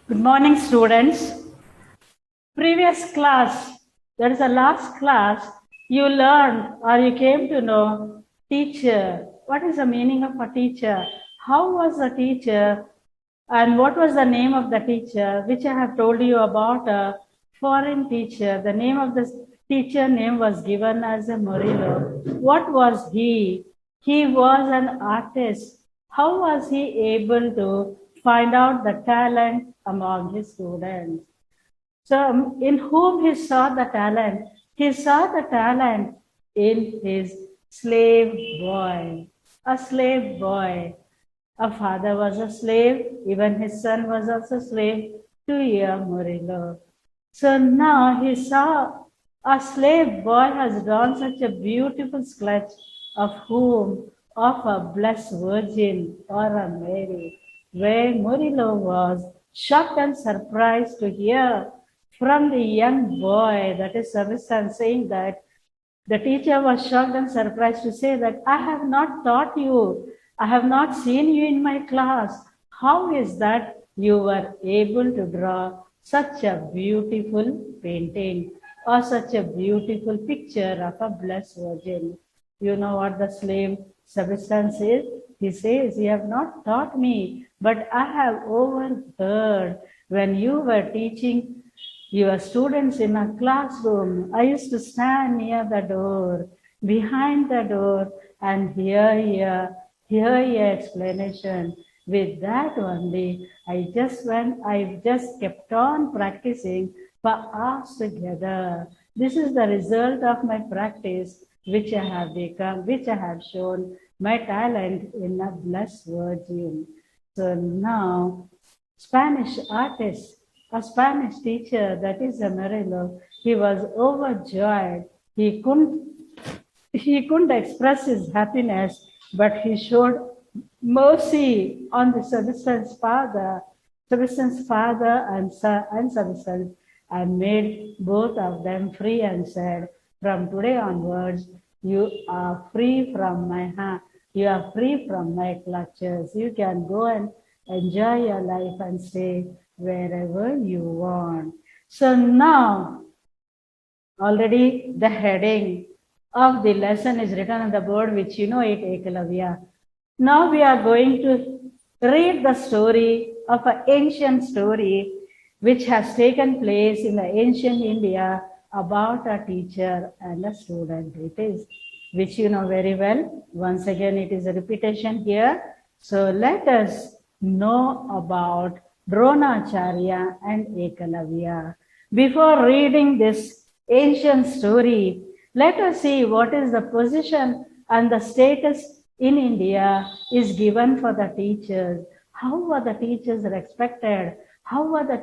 Good morning, students. Previous class, that is the last class, you learned or you came to know teacher. What is the meaning of a teacher? How was the teacher? And what was the name of the teacher, which I have told you about a foreign teacher. The name of the teacher name was given as a Murillo. What was he? He was an artist. How was he able to find out the talent among his students? So, in whom he saw the talent? He saw the talent in his slave boy. A slave boy. A father was a slave, even his son was also a slave to Murillo. So now he saw a slave boy has drawn such a beautiful sketch of whom? Of a blessed virgin or a Mary, where Murillo was shocked and surprised to hear from the young boy, that is Savistan, saying that the teacher was shocked and surprised to say that I have not taught you, I have not seen you in my class. How is that you were able to draw such a beautiful painting or such a beautiful picture of a blessed virgin? You know what the slave Sebastian says? He says, you have not taught me, but I have overheard when you were teaching your students in a classroom. I used to stand near the door, behind the door, and hear your explanation. With that only, I just kept on practicing for hours together. This is the result of my practice, which I have become, which I have shown my talent in a blessed virgin. So now, Spanish artist, a Spanish teacher, that is Amarillo, he was overjoyed. He couldn't express his happiness, but he showed mercy on the Sebastian's father and son and Sebastian, and made both of them free and said, from today onwards, you are free from my hand. You are free from my clutches. You can go and enjoy your life and stay wherever you want. So now, already the heading of the lesson is written on the board, which you know it, Ekalavya. Now we are going to read the story of an ancient story which has taken place in the ancient India about a teacher and a student. It is, which you know very well. Once again, it is a repetition here. So let us know about Dronacharya and Ekalavya. Before reading this ancient story, let us see what is the position and the status in India is given for the teachers. How were the teachers respected? How were the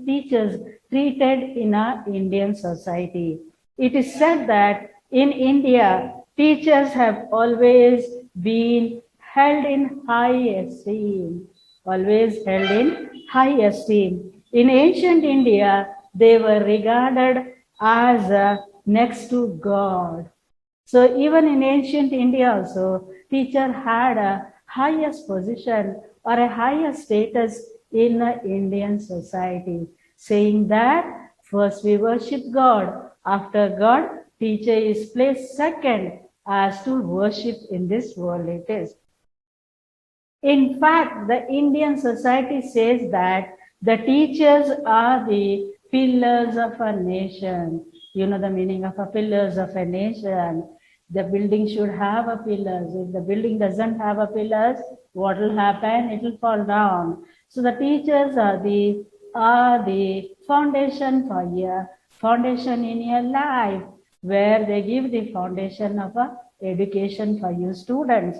teachers treated in our Indian society? It is said that in India, teachers have always been held in high esteem, always held in high esteem. In ancient India, they were regarded as next to God. So even in ancient India also, teacher had a highest position or a higher status in the Indian society, saying that first we worship God. After God, teacher is placed second as to worship in this world it is. In fact, the Indian society says that the teachers are the pillars of a nation. You know the meaning of a pillars of a nation. The building should have a pillars. If the building doesn't have a pillars, what will happen? It will fall down. So the teachers are the foundation for your foundation in your life, where they give the foundation of a education for you students.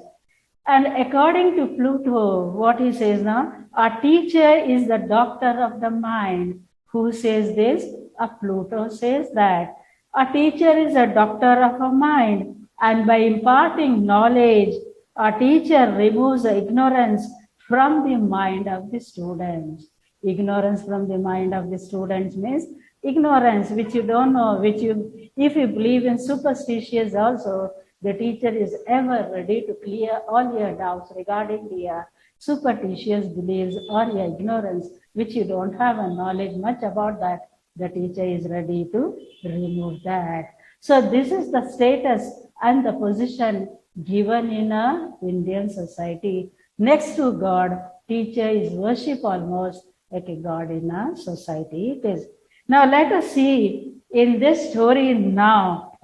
And according to Pluto, what he says now, a teacher is the doctor of the mind. Who says this? A Pluto says that. A teacher is a doctor of a mind, and by imparting knowledge, a teacher removes the ignorance from the mind of the students. Ignorance from the mind of the students means ignorance which you don't know, which you, if you believe in superstitious also, The teacher is ever ready to clear all your doubts regarding your superstitious beliefs or your ignorance, which you don't have a knowledge much about that. The teacher is ready to remove that. So this is the status and the position given in a Indian society. Next to God, teacher is worship almost like a God in a society. It is. Now let us see in this story now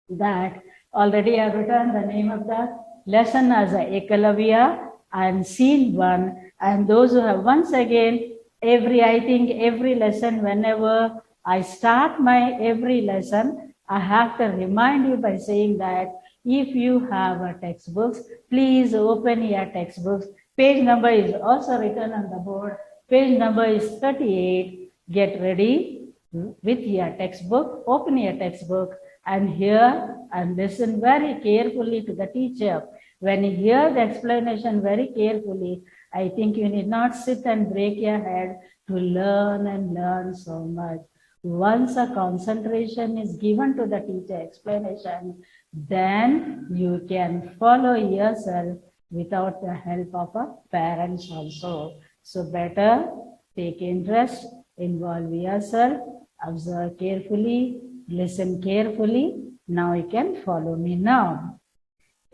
that already I have written the name of the lesson as a Ekalavya and scene 1. And those who have once again, I think every lesson, whenever I start my every lesson, I have to remind you by saying that if you have a textbooks, please open your textbooks. Page number is also written on the board. Page number is 38. Get ready with your textbook. Open your textbook and hear and listen very carefully to the teacher. When you hear the explanation very carefully, I think you need not sit and break your head to learn and learn so much. Once a concentration is given to the teacher explanation, then you can follow yourself without the help of a parents also. So better take interest, involve yourself, observe carefully, listen carefully. Now you can follow me now.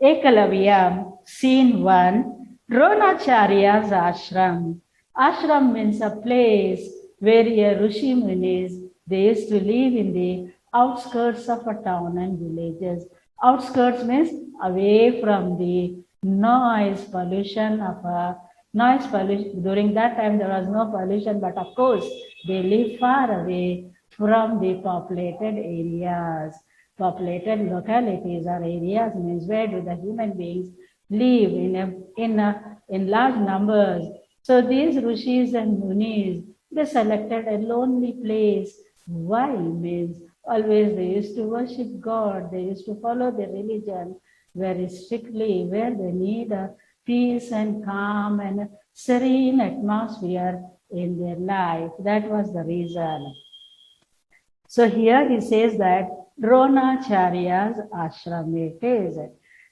Ekalavya, scene 1, Dronacharya's ashram. Ashram means a place where a Rishi Munis, they used to live in the outskirts of a town and villages. Outskirts means away from the noise pollution of a noise pollution. During that time there was no pollution, but of course they live far away from the populated areas. Populated localities or areas means where do the human beings live in large numbers. So these rishis and munis, they selected a lonely place. Why? Means always they used to worship God, they used to follow the religion very strictly, where they need a peace and calm and a serene atmosphere in their life. That was the reason. So here he says that Dronacharya's ashram it is.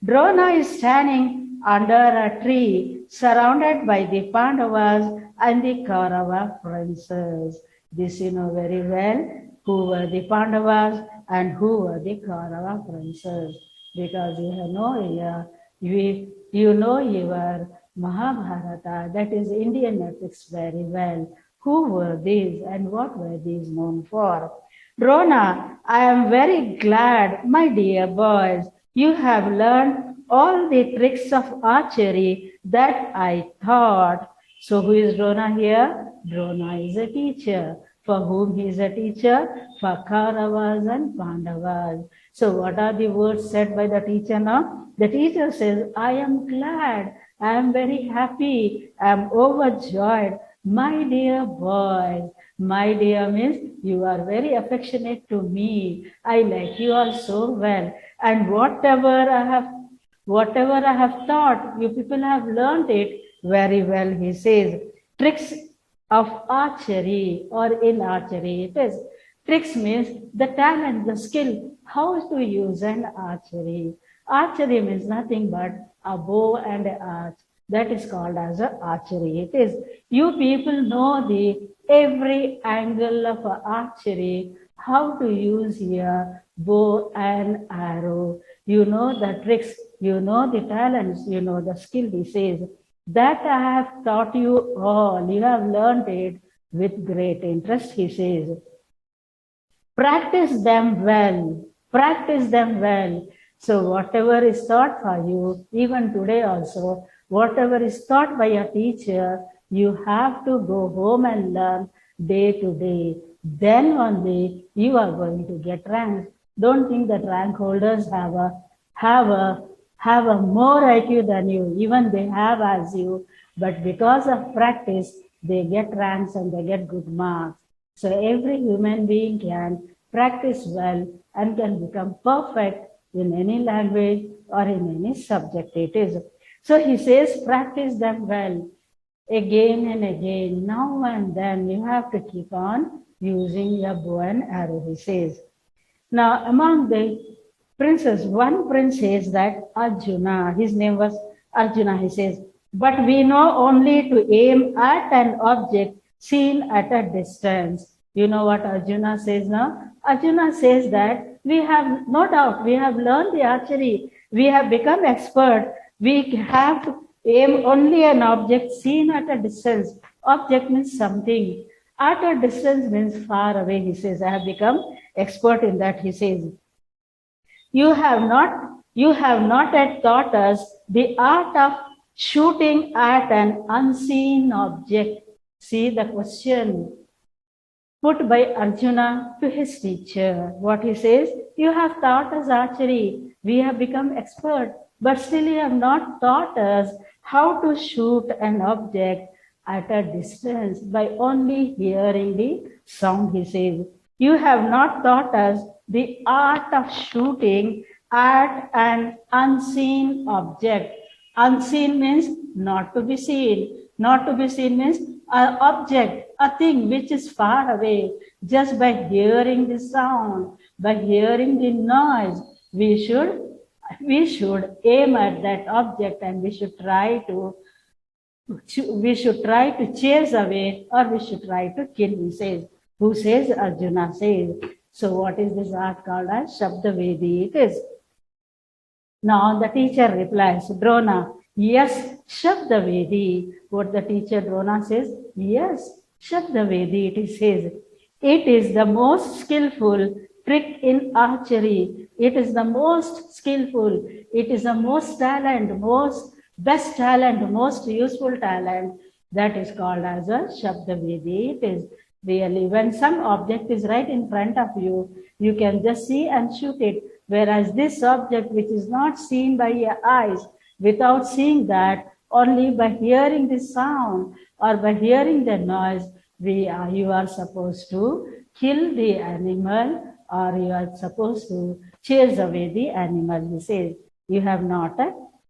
Drona is standing under a tree surrounded by the Pandavas and the Kaurava princes. This you know very well, who were the Pandavas and who were the Kaurava princes. Because you know your Mahabharata, that is Indian epics very well. Who were these and what were these known for? Drona, I am very glad, my dear boys, you have learned all the tricks of archery that I taught. So who is Drona here? Drona is a teacher. For whom he is a teacher? For Kauravas and Pandavas. So what are the words said by the teacher now? The teacher says, I am glad, I am very happy, I am overjoyed. My dear boys, my dear means you are very affectionate to me. I like you all so well. And whatever I have taught, you people have learned it very well, he says. Tricks of archery or in archery it is. Tricks means the talent, the skill, how to use an archery. Archery means nothing but a bow and an arch. That is called as a archery. It is. You people know the every angle of archery, how to use your bow and arrow. You know the tricks, you know the talents, you know the skill, he says. That I have taught you all. You have learned it with great interest, he says. Practice them well. Practice them well. So whatever is taught for you, even today also, whatever is taught by a teacher, you have to go home and learn day to day. Then only you are going to get rank. Don't think that rank holders have a more IQ than you. Even they have as you, but because of practice, they get ranks and they get good marks. So every human being can practice well and can become perfect in any language or in any subject it is. So he says, practice them well again and again. Now and then you have to keep on using your bow and arrow, he says. Now among the Princess, one prince says that Arjuna, his name was Arjuna, he says, but we know only to aim at an object seen at a distance. You know what Arjuna says now? Arjuna says that we have no doubt, we have learned the archery, we have become expert, we have to aim only an object seen at a distance. Object means something. At a distance means far away, he says. I have become expert in that, he says. You have not yet taught us the art of shooting at an unseen object. See the question put by Arjuna to his teacher. What he says, you have taught us archery. We have become expert, but still you have not taught us how to shoot an object at a distance by only hearing the sound, he says. You have not taught us the art of shooting at an unseen object. Unseen means not to be seen. Not to be seen means an object, a thing which is far away. Just by hearing the sound, by hearing the noise, we should aim at that object and we should try to chase away, or we should try to kill, he says. Who says? Arjuna says. So what is this art called as? Shabdavedi it is. Now the teacher replies, Drona, yes, Shabdavedi. What the teacher Drona says? Yes, Shabdavedi it says. It is the most skillful trick in archery. It is the most skillful. It is the most talent, most best talent, most useful talent that is called as a Shabdavedi. It is really when some object is right in front of you, you can just see and shoot it. Whereas this object which is not seen by your eyes, without seeing that, only by hearing the sound or by hearing the noise, you are supposed to kill the animal or you are supposed to chase away the animal, he says. You have not,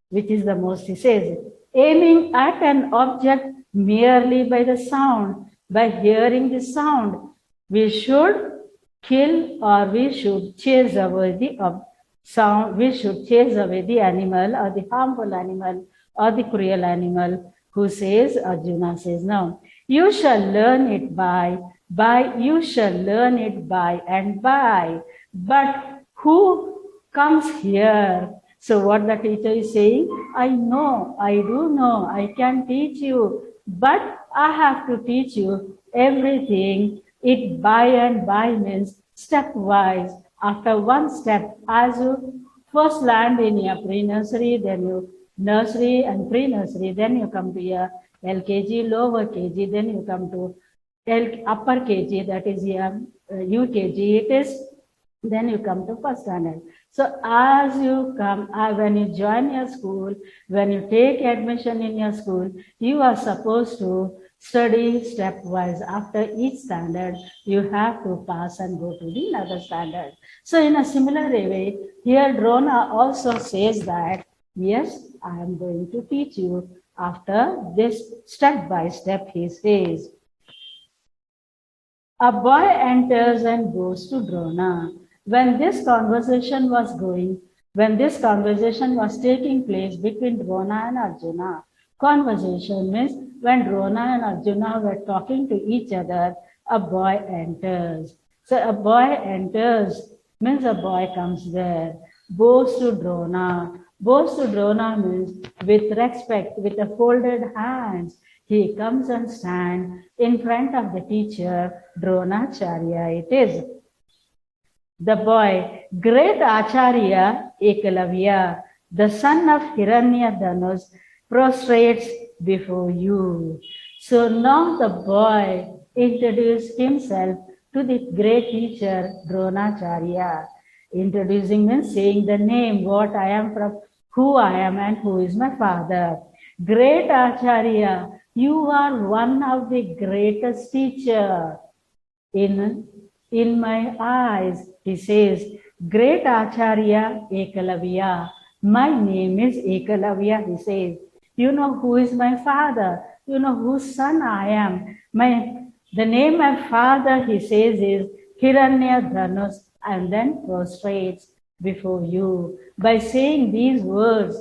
which is the most, he says. Aiming at an object merely by the sound, by hearing the sound, we should kill or we should chase away the sound, we should chase away the animal or the harmful animal or the cruel animal. Who says? Arjuna says, no. You shall learn it you shall learn it by and by. But who comes here? So what the teacher is saying, I know, I do know, I can teach you, but I have to teach you everything. It by and by means stepwise. After one step, as you first land in your pre-nursery, then you nursery and pre-nursery, then you come to your LKG, lower KG, then you come to upper KG, that is your UKG, it is, then you come to first standard. So as you come, when you join your school, when you take admission in your school, you are supposed to study stepwise. After each standard, you have to pass and go to the another standard. So in a similar way, here Drona also says that, yes, I am going to teach you after this step by step, he says. A boy enters and goes to Drona. When this conversation was taking place between Drona and Arjuna, conversation means when Drona and Arjuna were talking to each other, a boy enters. So a boy enters means a boy comes there. Bows to Drona. Bows to Drona means with respect, with a folded hands. He comes and stands in front of the teacher, Dronacharya it is. The boy, great Acharya Ekalavya, the son of Hiranyadhanus, prostrates before you. So now the boy introduced himself to the great teacher, Dronacharya. Introducing means saying the name, what I am from, who I am and who is my father. Great Acharya, you are one of the greatest teacher in my eyes. He says, great Acharya Ekalavya. My name is Ekalavya, he says. You know who is my father. You know whose son I am. The name my father, he says, is Hiranyadhanus, and then prostrates. before you. By saying these words,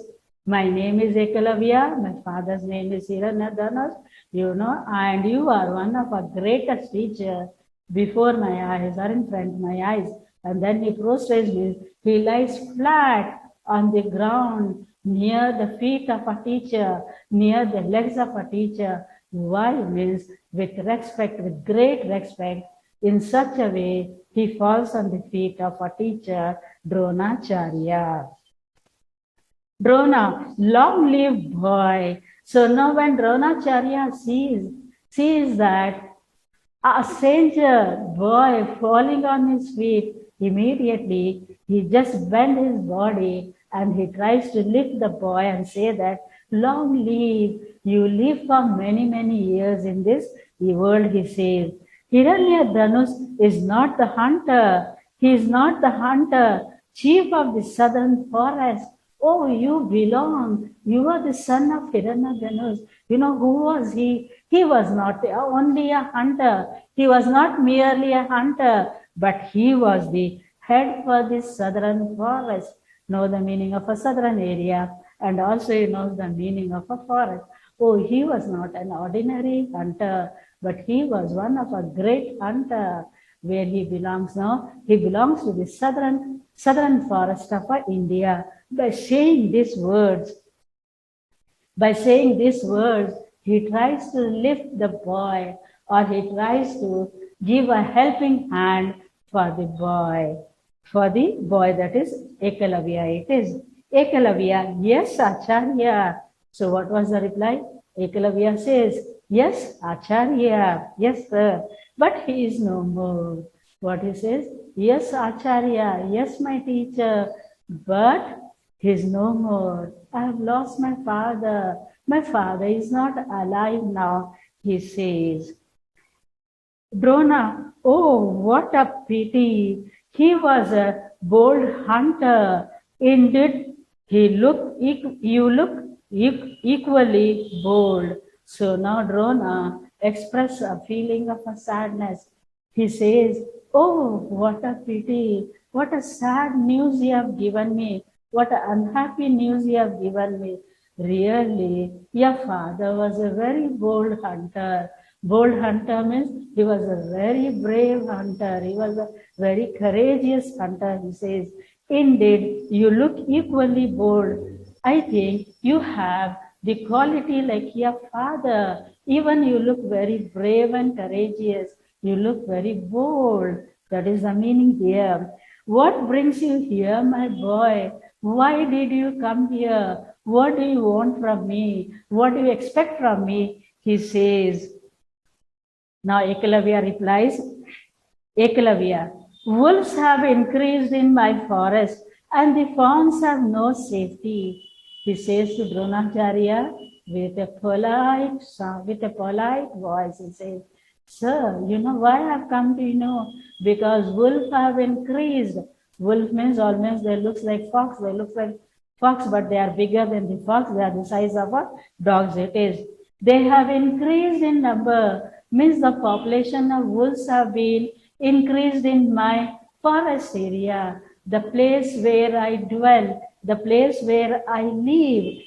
my name is Ekalavya, my father's name is Hiranyadhanush, and you are one of our greatest teachers before my eyes or in front of my eyes. And then he prostrates me, he lies flat on the ground near the feet of a teacher, near the legs of a teacher. Why means with respect, with great respect, in such a way he falls on the feet of a teacher, Dronacharya. Drona, long live boy. So now when Dronacharya sees that a stranger boy falling on his feet, immediately he just bent his body and he tries to lift the boy and say that, long live, you live for many, many years in this world, he says. Hiranyadhanush is not the hunter. He is not the hunter, chief of the southern forest. Oh, you belong. You are the son of Hiranyadhanush. Who was he? He was not only a hunter. He was not merely a hunter, but he was the head for the southern forest. Know the meaning of a southern area, and also he knows the meaning of a forest. Oh, he was not an ordinary hunter, but he was one of a great hunter. Where he belongs now? He belongs to the southern forest of India. By saying these words, he tries to lift the boy, or he tries to give a helping hand for the boy. For the boy, that is Ekalavya. It is Ekalavya, yes, Acharya. So what was the reply? Ekalavya says, yes, Acharya, yes, sir, but he is no more. What he says? Yes, Acharya, yes, my teacher, but he is no more. I have lost my father. My father is not alive now, he says. Drona, oh, what a pity. He was a bold hunter. Indeed, you look equally bold. So now Drona express a feeling of a sadness. He says, oh, what a pity. What a sad news you have given me. What unhappy news you have given me. Really, your father was a very bold hunter. Bold hunter means he was a very brave hunter. He was a very courageous hunter, he says. Indeed, you look equally bold. I think you have the quality like your father. Even you look very brave and courageous. You look very bold. That is the meaning here. What brings you here, my boy? Why did you come here? What do you want from me? What do you expect from me? He says. Now Ekalavya replies, Ekalavya, wolves have increased in my forest and the fawns have no safety. He says to Dronacharya with a polite voice, he says, sir, you know why I have come to know? Because wolves have increased. Wolf means almost they look like fox. They look like fox, but they are bigger than the fox. They are the size of a dog. It is. They have increased in number. Means the population of wolves have been increased in my forest area, the place where I dwell, the place where I live.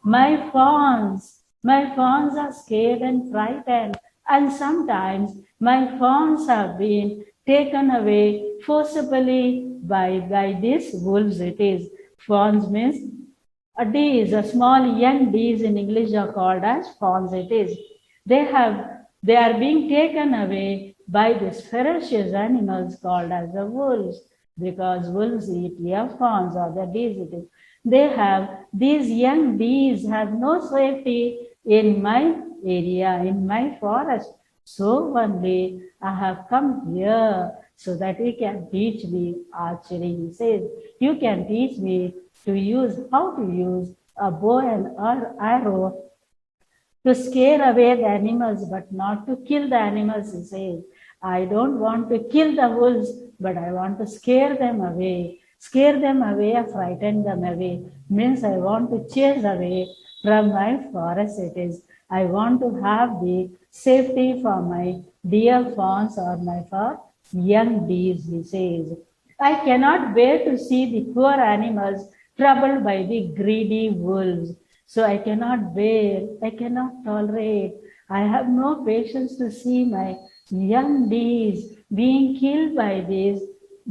My fawns are scared and frightened, and sometimes my fawns have been taken away forcibly by these wolves. It is. Fawns means a deer, a small young deers in English are called as fawns. It is. They are being taken away by these ferocious animals called as the wolves, because wolves eat fawns or the deers. It is. These young deers have no safety in my area, in my forest. So one day I have come here so that you can teach me archery. He says, you can teach me how to use a bow and arrow to scare away the animals, but not to kill the animals, he says. I don't want to kill the wolves, but I want to scare them away. Scare them away or frighten them away. Means I want to chase away from my forest. It is. I want to have the safety for my deer fawns or for young deers, he says. I cannot bear to see the poor animals troubled by the greedy wolves. So I cannot bear, I cannot tolerate. I have no patience to see my young bees being killed by these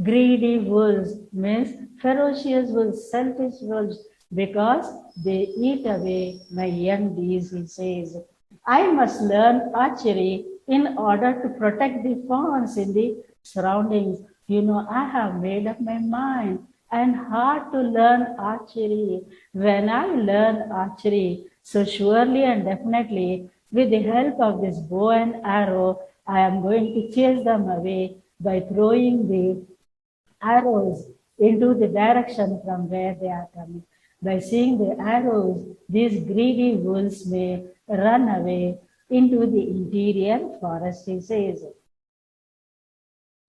greedy wolves, means ferocious wolves, selfish wolves, because they eat away my young bees, he says. I must learn archery in order to protect the fawns in the surroundings. You know, I have made up my mind and hard to learn archery. When I learn archery, so surely and definitely with the help of this bow and arrow, I am going to chase them away by throwing the arrows into the direction from where they are coming. By seeing the arrows, these greedy wolves may run away into the interior forest, he says.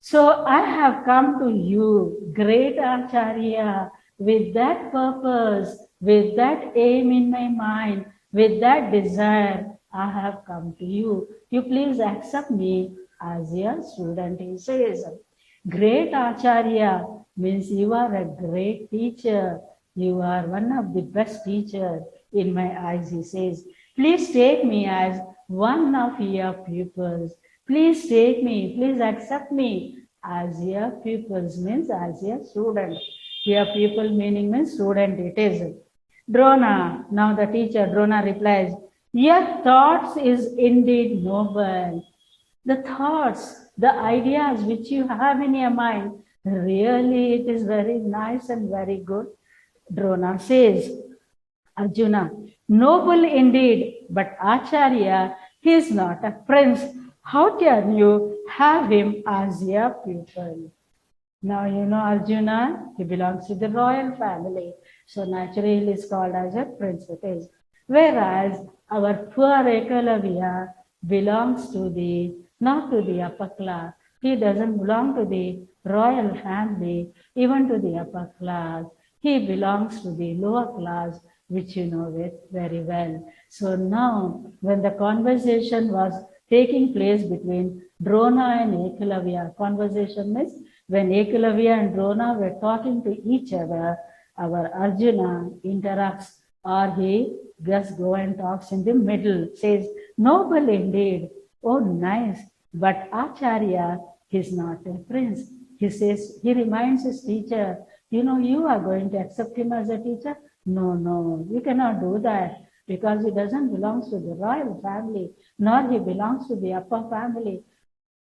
So I have come to you, great Acharya, with that purpose, with that aim in my mind, with that desire, I have come to you. You please accept me as your student, he says. Great Acharya means you are a great teacher. You are one of the best teachers in my eyes, he says. Please take me as one of your pupils. Please take me, please accept me as your pupils, means as your student. Your pupil meaning means student, it is. Drona, now the teacher, Drona replies, your thoughts is indeed noble. The thoughts, the ideas which you have in your mind, really it is very nice and very good. Drona says, Arjuna, noble indeed, but Acharya, he is not a prince. How can you have him as your pupil? Now, you know, Arjuna, he belongs to the royal family. So naturally, he is called as a prince it is. Whereas our poor Ekalavya belongs to the, not to the upper class. He doesn't belong to the royal family, even to the upper class. He belongs to the lower class, which you know it very well. So now, when the conversation was taking place between Drona and Ekalavya, conversation means when Ekalavya and Drona were talking to each other, our Arjuna interrupts, or he just go and talks in the middle, says, noble indeed, oh nice, but Acharya is not a prince. He says, he reminds his teacher, you know, you are going to accept him as a teacher? No, no, you cannot do that because he doesn't belong to the royal family, nor he belongs to the upper family,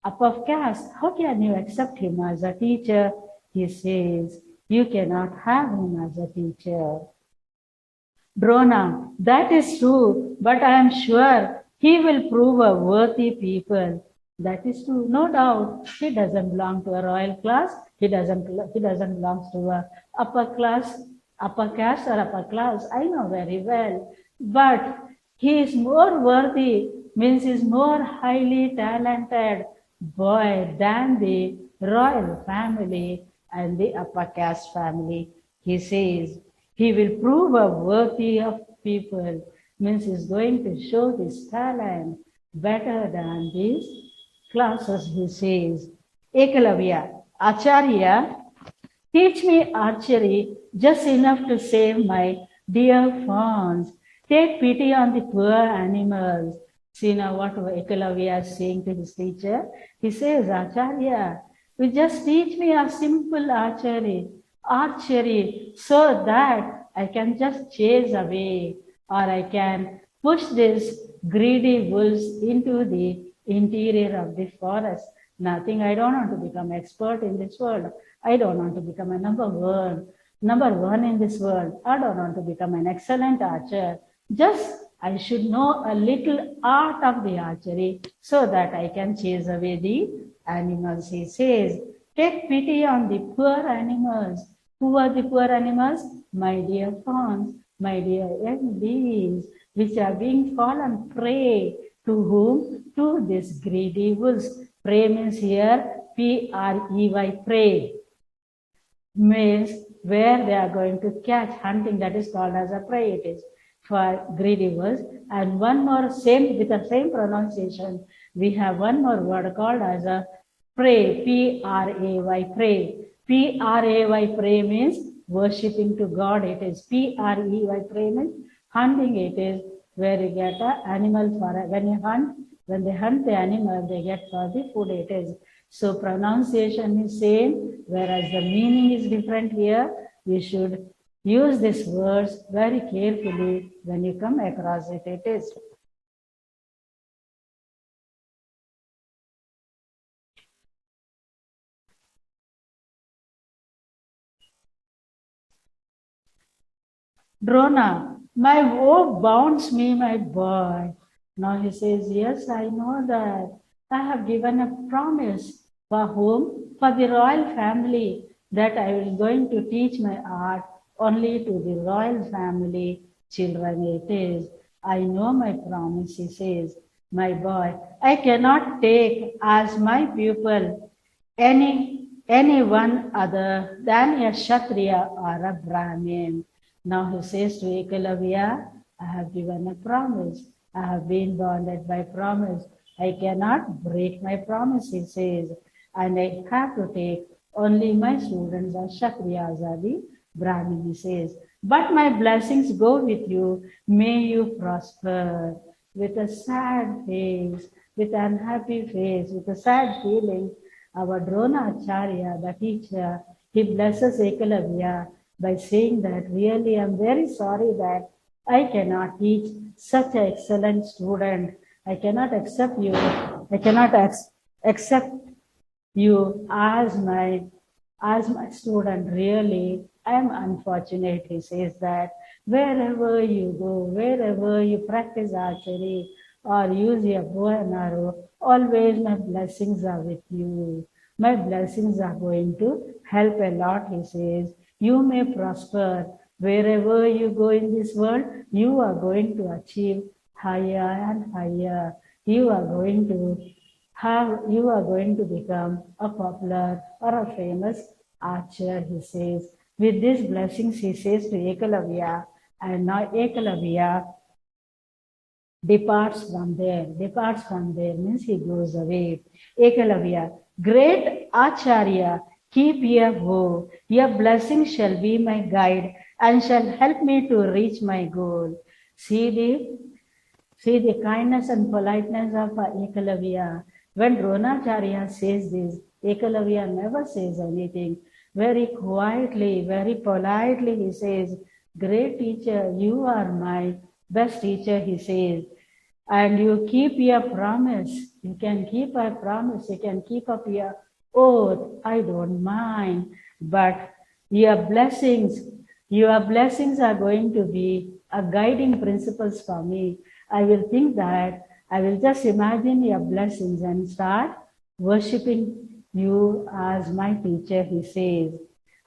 upper caste. How can you accept him as a teacher? He says, you cannot have him as a teacher. Drona, that is true, but I am sure he will prove a worthy people. That is true, no doubt. He doesn't belong to a royal class. He doesn't belong to a upper class, upper caste or upper class. I know very well. But he is more worthy, means he is more highly talented boy than the royal family and the upper caste family. He says, he will prove a worthy of people, means he's going to show his talent better than these classes, he says. Ekalavya, Acharya, teach me archery just enough to save my dear fawns. Take pity on the poor animals. See now what Ekalavya is saying to his teacher. He says, Acharya, you just teach me a simple archery so that I can just chase away or I can push these greedy wolves into the interior of the forest. Nothing, I don't want to become expert in this world. I don't want to become a number one in this world. I don't want to become an excellent archer. Just I should know a little art of the archery so that I can chase away the animals. He says, take pity on the poor animals. Who are the poor animals? My dear fawns, my dear young bees, which are being fallen prey to whom? To this greedy wolves. Prey means here P-R-E-Y, prey. Means where they are going to catch, hunting, that is called as a prey, it is for greedy wolves. And one more, same with the same pronunciation, we have one more word called as a prey, P-R-A-Y, prey. P-R-A-Y, pray means worshipping to God. It is P-R-E-Y, pray means hunting. It is where you get an animal for when you hunt. When they hunt the animal, they get for the food. It is so pronunciation is same, whereas the meaning is different here. You should use this words very carefully when you come across it. It is. Drona, my woe bounds me, my boy. Now he says, yes, I know that. I have given a promise. For whom? For the royal family, that I was going to teach my art only to the royal family children. It is. I know my promise, he says. My boy, I cannot take as my pupil anyone other than a Kshatriya or a Brahmin. Now he says to Ekalavya, I have given a promise. I have been bonded by promise. I cannot break my promise, he says. And I have to take only my students are Kshatriyas or the Brahmin, he says. But my blessings go with you. May you prosper. With a sad face, with an unhappy face, with a sad feeling, our Drona Acharya, the teacher, he blesses Ekalavya by saying that really I'm very sorry that I cannot teach such an excellent student. I cannot accept you. I cannot accept you as my student. Really, I am unfortunate. He says that wherever you go, wherever you practice archery or use your bow and arrow, always my blessings are with you. My blessings are going to help a lot, he says. You may prosper. Wherever you go in this world, you are going to achieve higher and higher. You are going to you are going to become a popular or a famous archer, he says. With these blessings, he says to Ekalavya, and now Ekalavya departs from there. Departs from there means he goes away. Ekalavya, great Acharya, keep your vow. Your blessing shall be my guide and shall help me to reach my goal. See the kindness and politeness of Ekalavya. When Dronacharya says this, Ekalavya never says anything. Very quietly, very politely, he says, great teacher, you are my best teacher, he says. And you keep your promise. You can keep a promise. You can keep up your oath. I don't mind. But your blessings are going to be a guiding principles for me. I will think that I will just imagine your blessings and start worshipping you as my teacher, he says.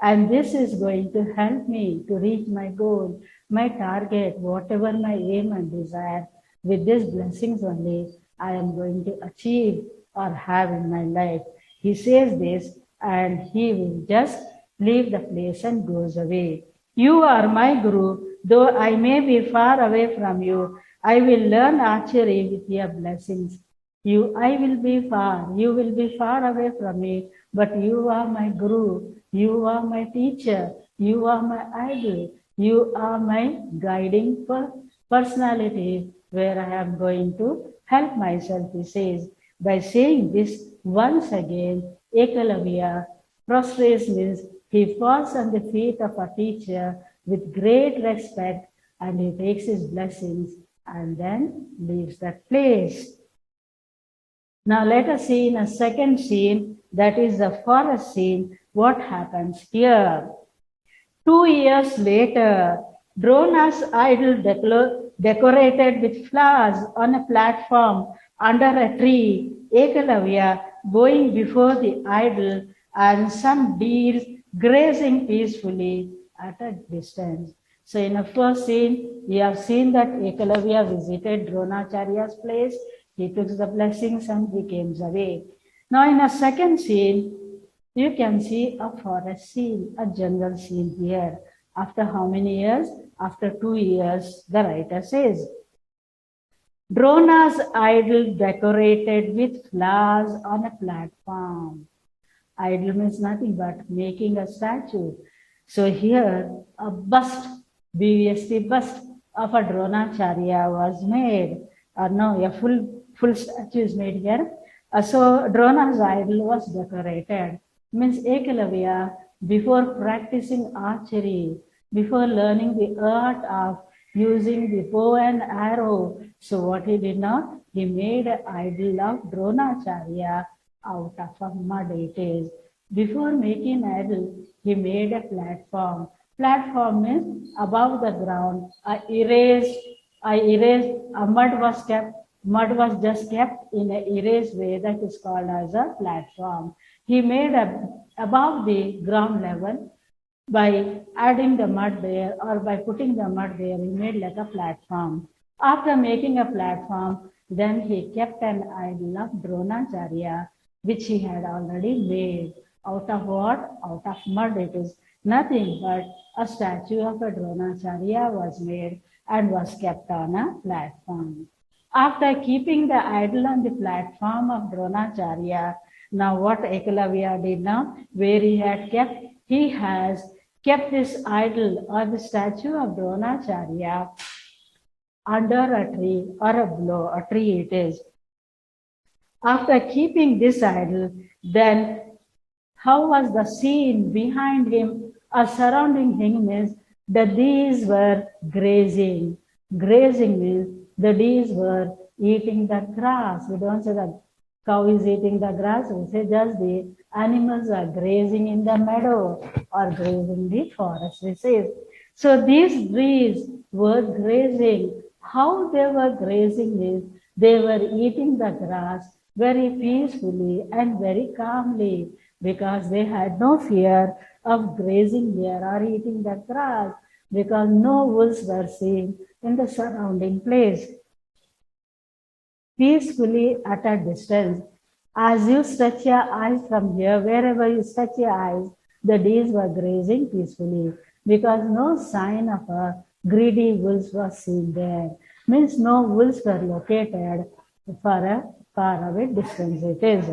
And this is going to help me to reach my goal, my target, whatever my aim and desire. With these blessings only, I am going to achieve or have in my life. He says this and he will just leave the place and goes away. You are my Guru, though I may be far away from you. I will learn archery with your blessings. You will be far away from me, but you are my Guru, you are my teacher, you are my idol, you are my guiding personality where I am going to help myself, he says. By saying this once again, Ekalavya prostrates means he falls on the feet of a teacher with great respect and he takes his blessings and then leaves that place. Now let us see in a second scene, that is the forest scene, what happens here. 2 years later, Drona's idol decorated with flowers on a platform under a tree, Ekalavya going before the idol and some deer grazing peacefully at a distance. So in the first scene, we have seen that Ekalavya visited Dronacharya's place. He took the blessings and he came away. Now in a second scene, you can see a forest scene, a jungle scene here. After how many years? After 2 years, the writer says. Drona's idol decorated with flowers on a platform. Idol means nothing but making a statue. So here a bust, BVST bust of a Dronacharya was made. No, a full statue is made here. So Drona's idol was decorated. Means Ekalavya, before practicing archery, before learning the art of using the bow and arrow, so what he did now, he made an idol of Dronacharya out of a mud it is. Before making idol, he made a platform. Platform means above the ground. Mud was just kept in an erased way that is called as a platform. He made above the ground level by adding the mud there or by putting the mud there, he made like a platform. After making a platform, then he kept an idol of Dronacharya, which he had already made. Out of what? Out of mud. It is nothing but a statue of a Dronacharya was made and was kept on a platform. After keeping the idol on the platform of Dronacharya, now what Ekalavya did now, where he had kept, he has kept this idol or the statue of Dronacharya under a tree or a tree it is. After keeping this idol, then how was the scene behind him or surrounding him is the deers were grazing. Grazing means the deers were eating the grass. We don't say that cow is eating the grass. We say just the animals are grazing in the meadow or grazing the forest. We say. So these deers were grazing. How they were grazing is they were eating the grass very peacefully and very calmly because they had no fear of grazing there or eating the grass because no wolves were seen in the surrounding place. Peacefully at a distance. As you stretch your eyes from here, wherever you stretch your eyes, the deers were grazing peacefully because no sign of a greedy wolves was seen there. Means no wolves were located for a far away distance. It is.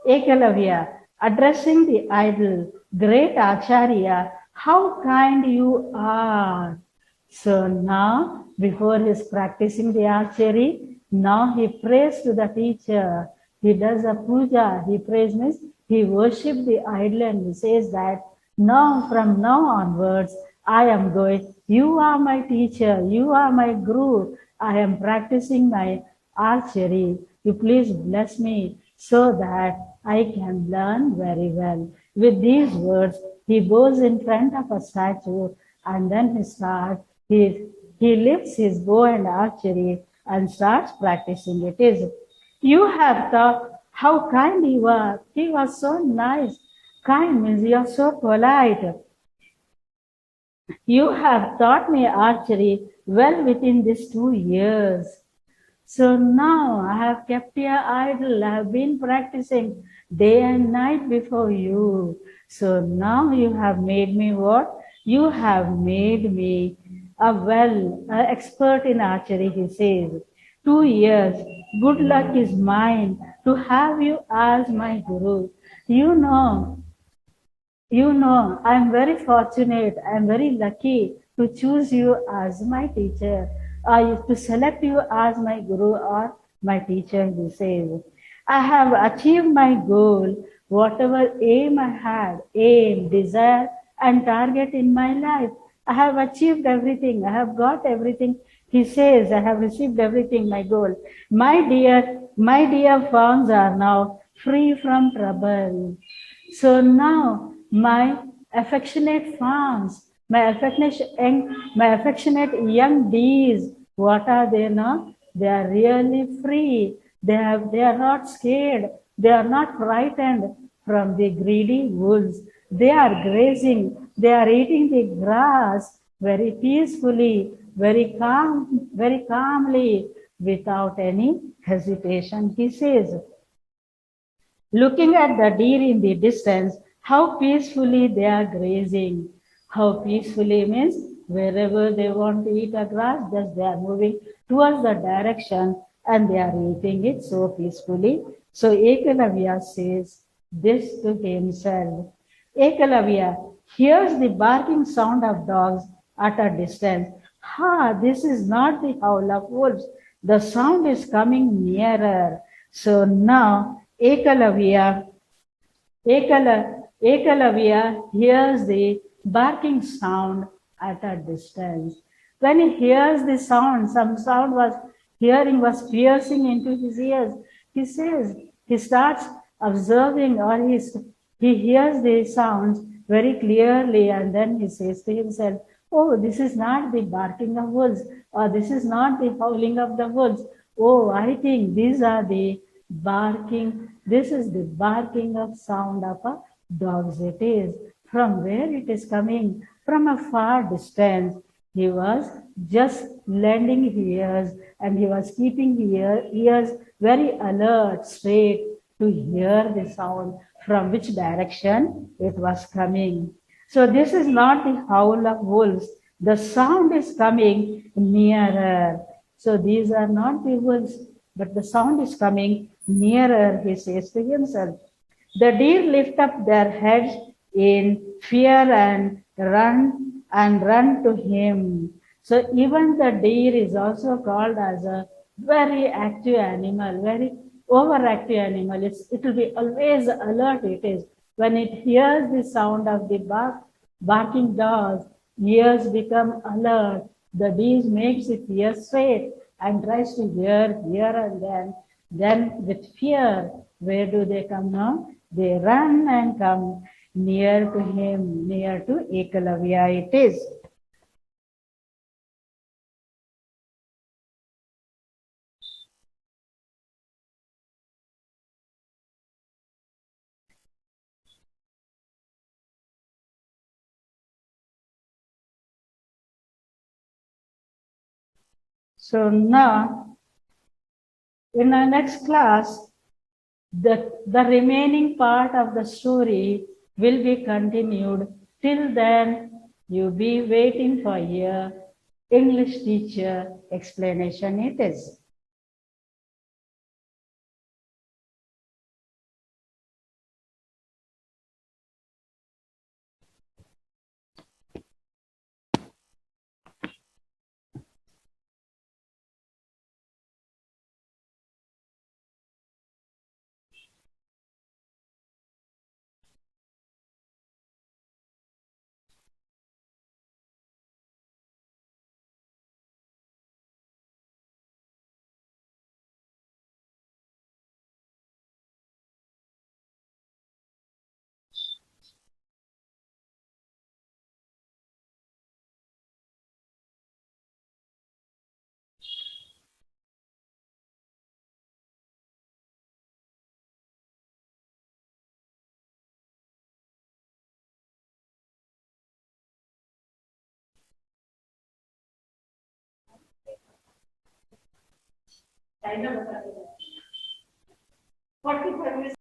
Ekalavya, addressing the idol, great Acharya, how kind you are. So now, before he is practicing the archery, now he prays to the teacher. He does a puja. He prays means he worships the idol and he says that now, from now onwards, I am going. You are my teacher. You are my guru. I am practicing my archery. You please bless me so that I can learn very well. With these words, he goes in front of a statue and then he lifts his bow and archery and starts practicing. It is, you have thought how kind you are. He was so nice. Kind means you are so polite. You have taught me archery well within these 2 years. So now I have kept your idol. I have been practicing day and night before you. So now you have made me what? You have made me expert in archery, he says. 2 years. Good luck is mine to have you as my guru. You know, I'm very fortunate, I'm very lucky to choose you as my teacher, to select you as my guru or my teacher, he says. I have achieved my goal, whatever aim, desire, and target in my life. I have achieved everything, I have got everything. He says, I have received everything, my goal. My dear fawns are now free from trouble. So now, my affectionate fawns, my affectionate young deers, what are they now? They are really free. They are not scared. They are not frightened from the greedy wolves. They are grazing. They are eating the grass very peacefully, very calmly, without any hesitation, he says. Looking at the deer in the distance, how peacefully they are grazing. How peacefully means wherever they want to eat a grass, just they are moving towards the direction and they are eating it so peacefully. So Ekalavya says, this to himself. Ekalavya hears the barking sound of dogs at a distance. Ha, this is not the howl of wolves. The sound is coming nearer. So now Ekalavya hears the barking sound at a distance. When he hears the sound, some sound was hearing was piercing into his ears. He says, he starts observing or he hears the sounds very clearly and then he says to himself, oh, this is not the barking of wolves or this is not the howling of the wolves. Oh, I think these are the barking, this is the barking of sound of a dogs it is. From where it is coming? From a far distance. He was just lending his ears and he was keeping his ears very alert, straight to hear the sound from which direction it was coming. So this is not the howl of wolves. The sound is coming nearer. So these are not the wolves, but the sound is coming nearer, he says to himself. The deer lift up their heads in fear and run to him. So even the deer is also called as a very active animal, very overactive animal. It will be always alert. It is when it hears the sound of the barking dogs, ears become alert. The deer makes its ears straight and tries to hear here and then. Then with fear, where do they come now? They run and come near to him, near to Ekalavya it is. So now, in our next class, the remaining part of the story will be continued. Till then, you be waiting for your English teacher explanation it is.